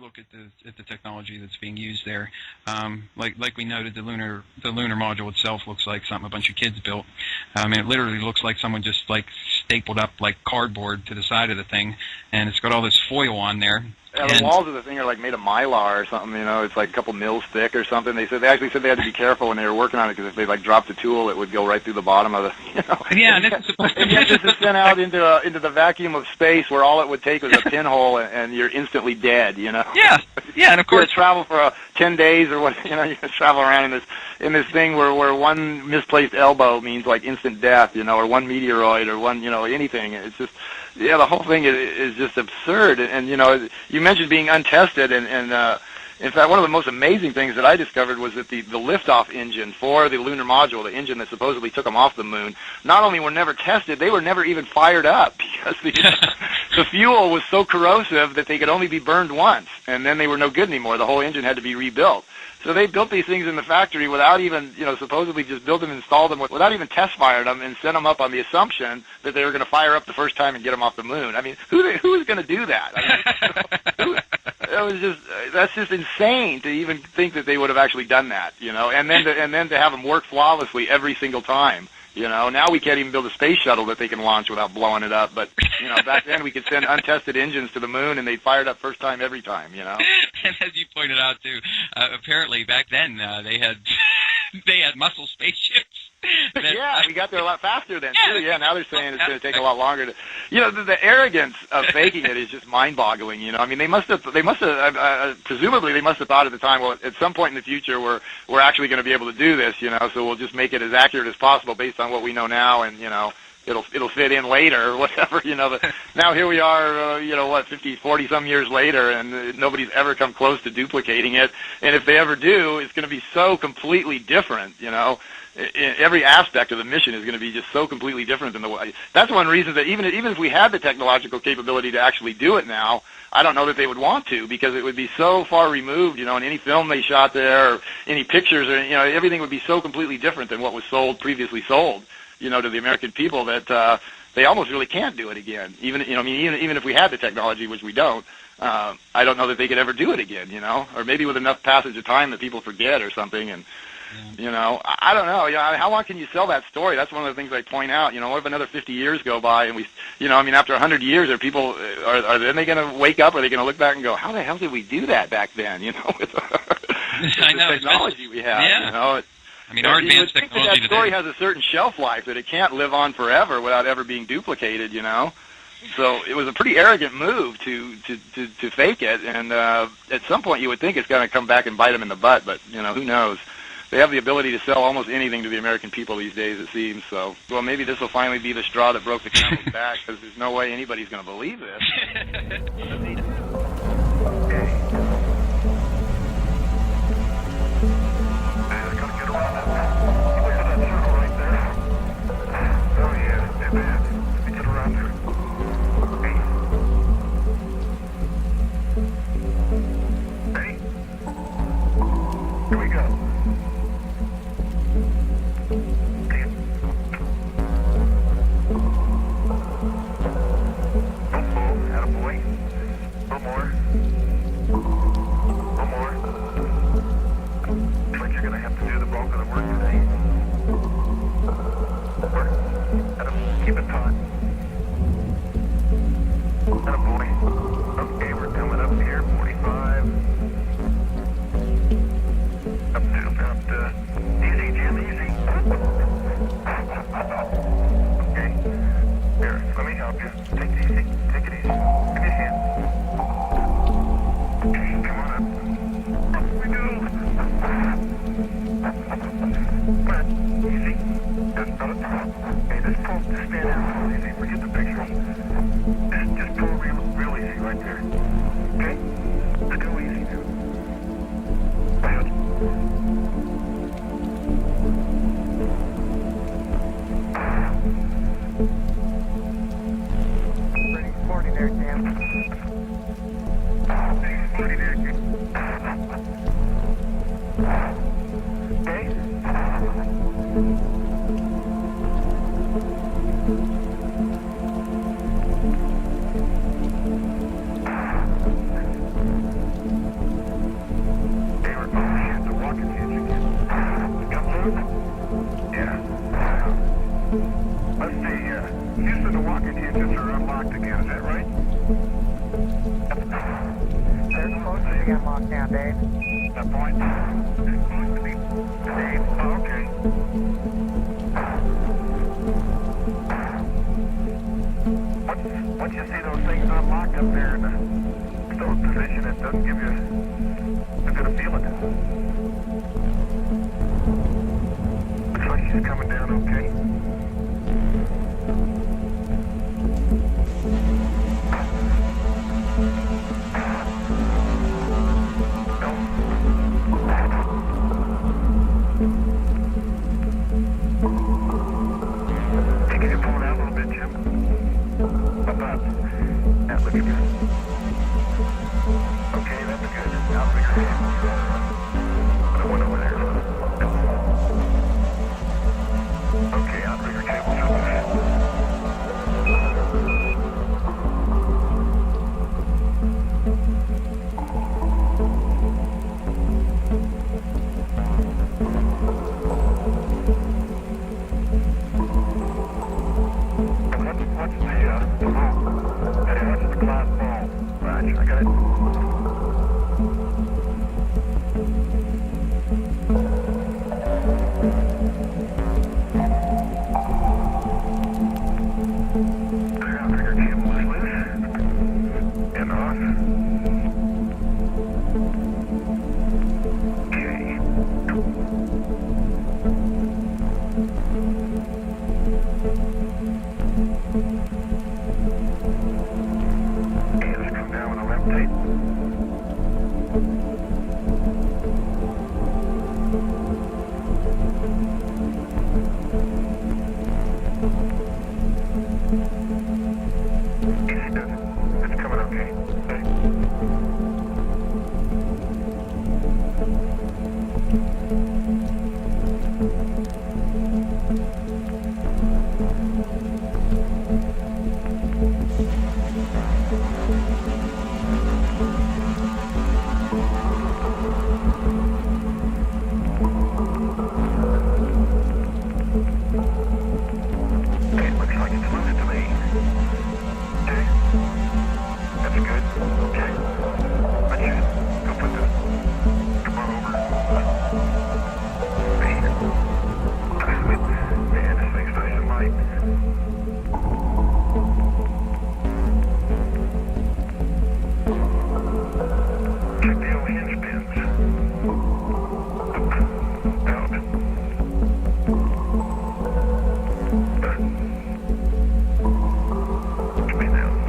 look at the technology that's being used there, like we noted, the lunar module itself looks like something a bunch of kids built. I mean, it literally looks like someone just like stapled up like cardboard to the side of the thing, and it's got all this foil on there. Yeah, the walls of the thing are like made of mylar or something. It's like a couple mils thick or something. They actually said they had to be careful when they were working on it because if they like dropped the tool, it would go right through the bottom of the. Yeah, and it's supposed to. And yet this is sent out into the vacuum of space where all it would take was a pinhole and you're instantly dead. Yeah, and of course you travel for 10 days or what. You travel around in this thing where one misplaced elbow means like instant death. Or one meteoroid or one anything. It's just. Yeah, the whole thing is just absurd, and you mentioned being untested, and in fact, one of the most amazing things that I discovered was that the liftoff engine for the lunar module, the engine that supposedly took them off the moon, not only were never tested, they were never even fired up because the fuel was so corrosive that they could only be burned once, and then they were no good anymore. The whole engine had to be rebuilt. So they built these things in the factory without even, supposedly just built them and installed them without even test firing them and sent them up on the assumption that they were going to fire up the first time and get them off the moon. I mean, who is going to do that? That's just insane to even think that they would have actually done that, and then to have them work flawlessly every single time. Now we can't even build a space shuttle that they can launch without blowing it up. But, back then we could send untested engines to the moon and they'd fire it up first time every time, And as you pointed out, too, apparently back then they had muscle spaceships. Yeah, we got there a lot faster then, too. Yeah, now they're saying it's going to take a lot longer to... the arrogance of faking it is just mind-boggling, I mean, presumably they must have thought at the time, well, at some point in the future we're actually going to be able to do this, so we'll just make it as accurate as possible based on what we know now, and, it'll fit in later or whatever, But now here we are, 50, 40 some years later, and nobody's ever come close to duplicating it. And if they ever do, it's going to be so completely different, Every aspect of the mission is going to be just so completely different than the way. That's one reason that even if we had the technological capability to actually do it now, I don't know that they would want to, because it would be so far removed, in any film they shot there or any pictures or, everything would be so completely different than what was previously sold, to the American people that they almost really can't do it again. Even if we had the technology, which we don't, I don't know that they could ever do it again, or maybe with enough passage of time that people forget or something. And I don't know. How long can you sell that story? That's one of the things I point out. What if another 50 years go by and we, after 100 years, are people are then they going to wake up? Are they going to look back and go, how the hell did we do that back then? With the technology we have. Yeah. Our advanced technology that story has a certain shelf life that it can't live on forever without ever being duplicated. So it was a pretty arrogant move to fake it, and at some point you would think it's going to come back and bite them in the butt, but who knows? They have the ability to sell almost anything to the American people these days, it seems. So, well, maybe this will finally be the straw that broke the camel's back, because there's no way anybody's going to believe this. Here we go. Keep it taut. Attaboy. Okay, we're coming up here. 45. Up to. Easy, Jim, easy. Okay. Here, let me help you. Take it easy. Take it easy. Give me a hand. Okay, come on up. Up we go. Come on. Easy. Just got it. Okay, just pull. Just stand out. Easy. Forget the pictures. Just pull real easy right there. Okay? Let's go easy now. Good. Pretty sporty there, Sam. Pretty sporty there, Jim. Okay? widgets are unlocked again, is that right? They're supposed to be unlocked now, Dave. That point? They're supposed to be. Dave? Oh, okay. Once you see those things unlocked up there in the stowed position, it doesn't give you a good feeling. Looks like she's coming down okay. Hey, can you pull it out a little bit, Jim? About that looks good. Okay, that's good. Now bigger hand. The one over there. Okay, outrigger cable jump. What's the loop? Hey, what's the glass ball? Raj, I got it. The outrigger cable is loose and off. Okay. Okay, let's come down with the left tape. Easy does it. It's coming okay. Okay. Okay, looks like it's loose to me. Okay. That's good. Okay. Let's just go put the... Come on over. Man, this thing's nice and light. Check the old hinge pins. Out. Spin out.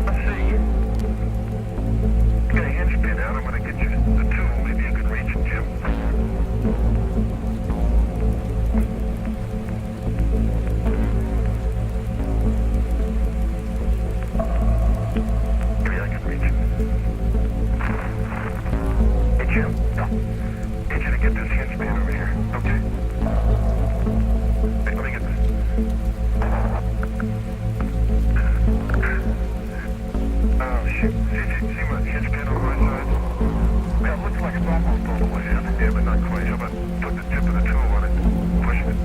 Let's see. Get a hinge pin out. I'm going to get you the tool. Maybe you can reach it, Jim. Maybe I can reach it. Hey, Jim. Yeah. Need you to get this hinge pin over here. Okay. Hey, let me get this. Oh, shoot. See my hinge pin on my side? Well, it looks like it's almost all the way in. Yeah, but not quite. How about put the tip of the tool on it? Push it.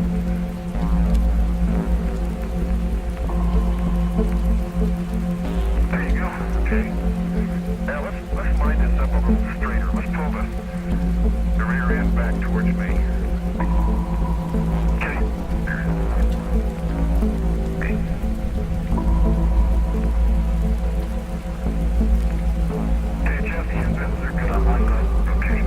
There you go. Okay. Now let's line this up a little straighter. Let's pull the rear end back towards me. Okay. There. Okay. Okay, Jeff, the end pins are good on my side. Okay.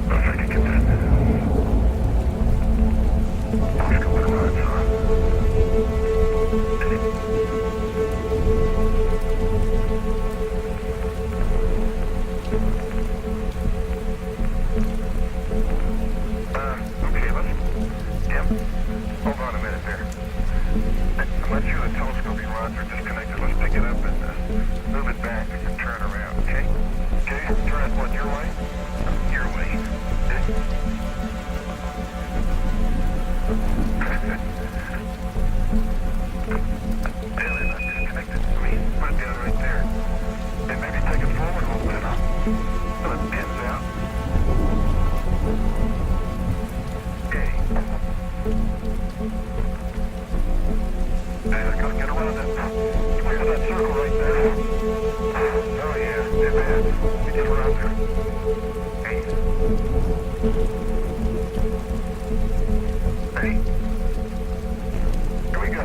If I can get this. Let's go put the rods on. Okay, Jim, hold on a minute there. I'm not sure the telescoping rods are disconnected. Let's pick it up and move it back and turn around, okay? Okay, turn it, what, your way? Your way. Okay. they're not disconnected. I mean, put it down right there. And maybe take it forward a little bit, huh? Pull the pins out. Okay. Hey, I gotta get around that. Look at that circle right there. Oh yeah, they're bad. We get around there. Hey. Ready? Here we go.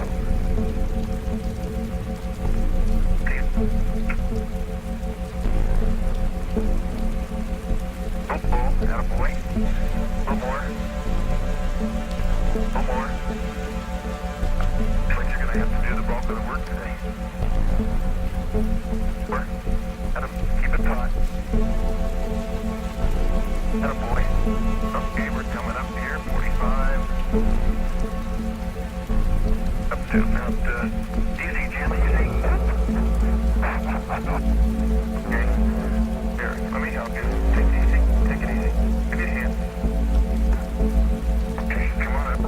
Okay. Oh, attaboy. A little more. A little more. Looks like you're gonna have to do the bulk of the work today. Work. Adam, keep it taut. Attaboy. Okay, we're coming up here. 45. Up to about, easy, Jim, easy. Okay. Here, let me help you. Take it easy. Take it easy. Give me a hand. Okay, come on up.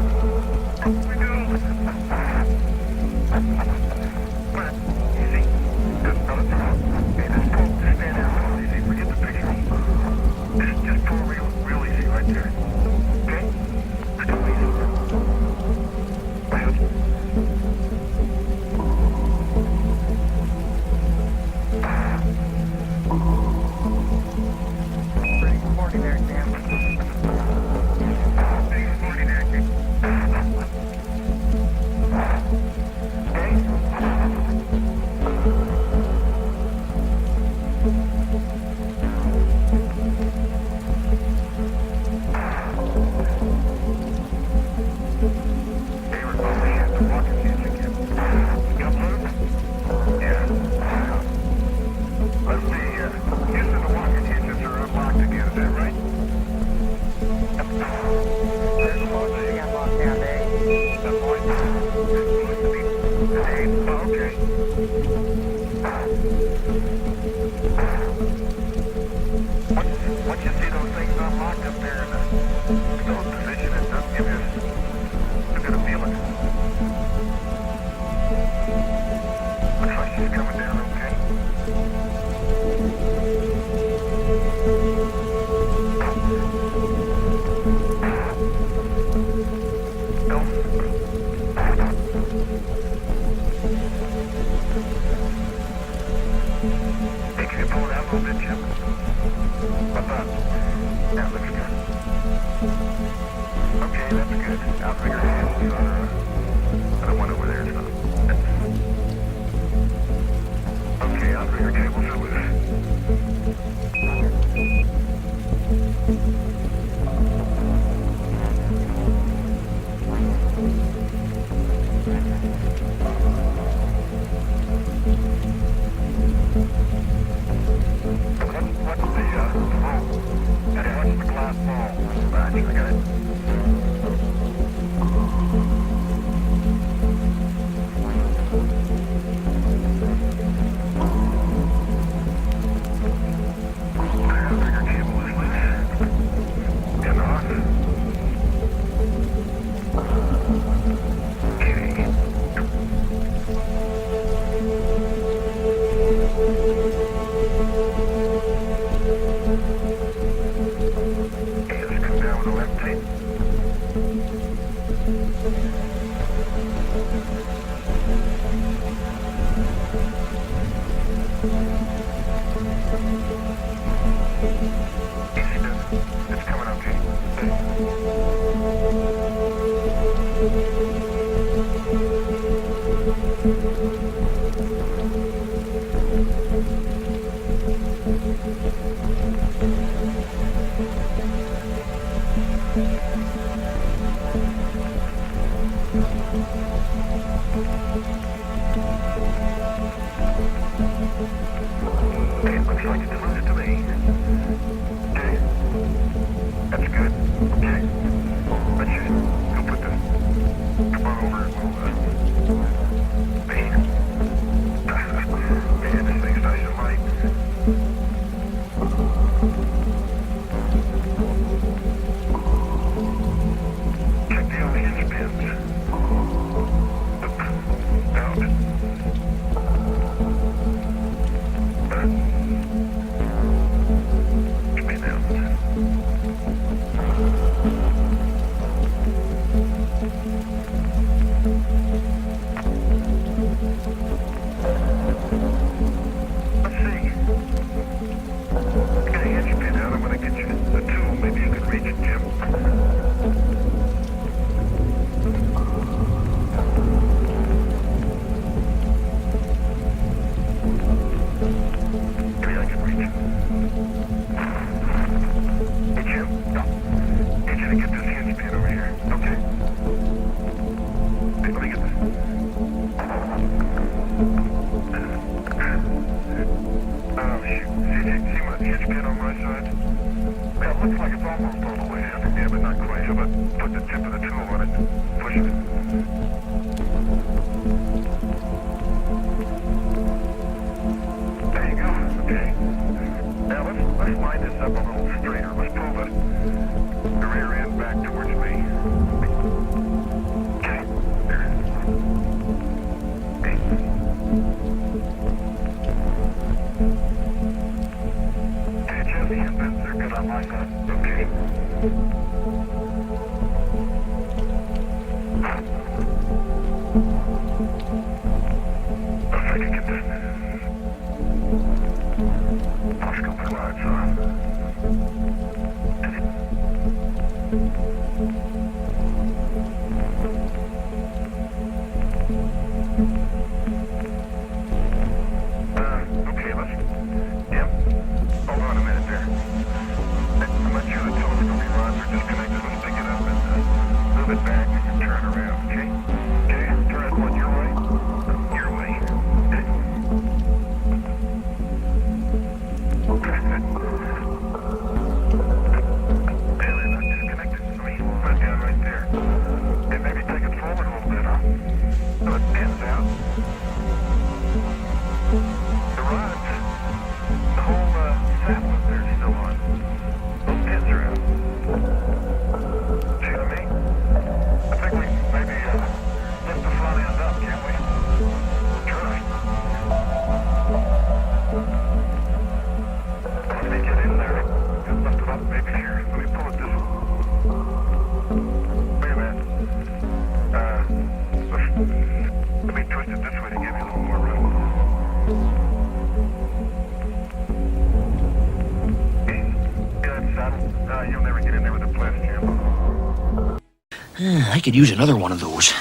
We go. Come on. Easy. Good. Not a problem. Okay, just pull. Just stand out real easy. Forget the picture. Just pull real easy right there. Okay? Just pull easy. Well. Pretty morning there, Sam. Good morning, Eric. Okay? Hey, we're probably at the walking stance again. Capsule? Yeah. Let's see here. Houston, the walking hinges are unlocked again, is that right? They're supposed to be unlocked now, Dave. That point? It's supposed to be Dave? Oh, okay. Once you see those things unlocked up there in the stone position, it does give you a bit of feeling. Looks like she's coming down okay. No. Hey, can you pull it out a little bit, Jim? What about? That looks good. Okay, that's good. Outrigger handles are, the one over there, so. Okay, outrigger cables are loose. What's the ball? Hey, what's the glass ball? Right, I got it. Outrigger cable is loose. And on. Okay. Okay, let's come down with the left tape. looks like it's almost all the way in. Yeah, but not quite. How about put the tip of the tool on it and push it? There you go. Okay. Now let's line this up a little straighter. Let's pull the rear end back towards me. Okay. There. Okay. Okay, Jesse, indents are good on my side. Okay. If I can get this oscillatory lights on. Okay, yep. Hold on a minute there. I'm not sure the telescoping rods are disconnected. Let's pick it up and move it back and turn around, okay? Okay, turn it one your way. Your way. Okay. Man, they're not disconnected. So we put it down right there. And maybe take it forward a little bit, huh? So it pins out. The rods, the whole saddle up there is still on. Those pins are out. See what I mean? I think we maybe lift the front end up, can't we? Try. Let me get in there and lift it up maybe here. Let me pull it this way. Wait a minute. Let me twist it this way to give you a little more room. You'll never get in there with a plastic jam. I could use another one of those.